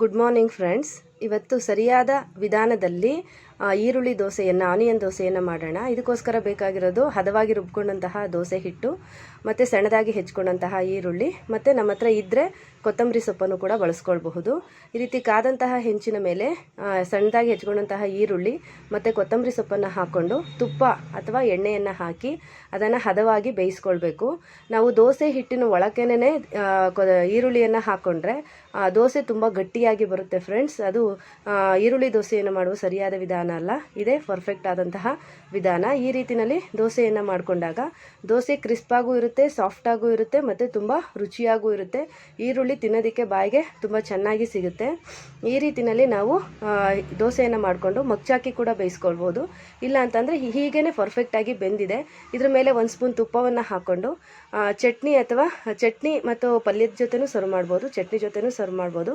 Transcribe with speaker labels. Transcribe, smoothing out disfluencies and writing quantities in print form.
Speaker 1: Good morning friends. ಇವತ್ತು ಸರಿಯಾದ ವಿಧಾನದಲ್ಲಿ ಈರುಳ್ಳಿ ದೋಸೆಯನ್ನು ಆನಿಯನ್ ದೋಸೆಯನ್ನು ಮಾಡೋಣ. ಇದಕ್ಕೋಸ್ಕರ ಬೇಕಾಗಿರೋದು ಹದವಾಗಿ ರುಬ್ಕೊಂಡಂತಹ ದೋಸೆ ಹಿಟ್ಟು ಮತ್ತು ಸಣ್ಣದಾಗಿ ಹೆಚ್ಕೊಂಡಂತಹ ಈರುಳ್ಳಿ ಮತ್ತು ನಮ್ಮ ಹತ್ರ ಇದ್ದರೆ ಕೊತ್ತಂಬರಿ ಸೊಪ್ಪನ್ನು ಕೂಡ ಬಳಸ್ಕೊಳ್ಬಹುದು. ಈ ರೀತಿ ಕಾದಂತಹ ಹೆಂಚಿನ ಮೇಲೆ ಸಣ್ಣದಾಗಿ ಹೆಚ್ಕೊಂಡಂತಹ ಈರುಳ್ಳಿ ಮತ್ತು ಕೊತ್ತಂಬರಿ ಸೊಪ್ಪನ್ನು ಹಾಕ್ಕೊಂಡು ತುಪ್ಪ ಅಥವಾ ಎಣ್ಣೆಯನ್ನು ಹಾಕಿ ಅದನ್ನು ಹದವಾಗಿ ಬೇಯಿಸ್ಕೊಳ್ಬೇಕು. ನಾವು ದೋಸೆ ಹಿಟ್ಟಿನ ಒಳಕ್ಕೇನೆ ಈರುಳ್ಳಿಯನ್ನು ಹಾಕ್ಕೊಂಡ್ರೆ ದೋಸೆ ತುಂಬ ಗಟ್ಟಿಯಾಗಿ ಬರುತ್ತೆ ಫ್ರೆಂಡ್ಸ್. ಅದು ಈರುಳ್ಳಿ ದೋಸೆಯನ್ನು ಮಾಡುವ ಸರಿಯಾದ ವಿಧಾನ ಅಲ್ಲ, ಇದೇ ಪರ್ಫೆಕ್ಟ್ ಆದಂತಹ ವಿಧಾನ. ಈ ರೀತಿಯಲ್ಲಿ ದೋಸೆಯನ್ನು ಮಾಡಿಕೊಂಡಾಗ ದೋಸೆ ಕ್ರಿಸ್ಪಾಗೂ ಇರುತ್ತೆ, ಸಾಫ್ಟಾಗೂ ಇರುತ್ತೆ ಮತ್ತು ತುಂಬ ರುಚಿಯಾಗೂ ಇರುತ್ತೆ. ಈರುಳ್ಳಿ ತಿನ್ನೋದಕ್ಕೆ ಬಾಯಿಗೆ ತುಂಬ ಚೆನ್ನಾಗಿ ಸಿಗುತ್ತೆ. ಈ ರೀತಿಯಲ್ಲಿ ನಾವು ದೋಸೆಯನ್ನು ಮಾಡಿಕೊಂಡು ಮಗ್ಚಾಕಿ ಕೂಡ ಬೇಯಿಸ್ಕೊಳ್ಬೋದು. ಇಲ್ಲ ಅಂತಂದರೆ ಹೀಗೇ ಪರ್ಫೆಕ್ಟಾಗಿ ಬೆಂದಿದೆ. ಇದ್ರ ಮೇಲೆ 1 ಸ್ಪೂನ್ ತುಪ್ಪವನ್ನು ಹಾಕ್ಕೊಂಡು ಚಟ್ನಿ ಮತ್ತು ಪಲ್ಯದ ಜೊತೆನೂ ಸರ್ವ್ ಮಾಡ್ಬೋದು, ಚಟ್ನಿ ಜೊತೆನೂ ಸರ್ವ್ ಮಾಡ್ಬೋದು.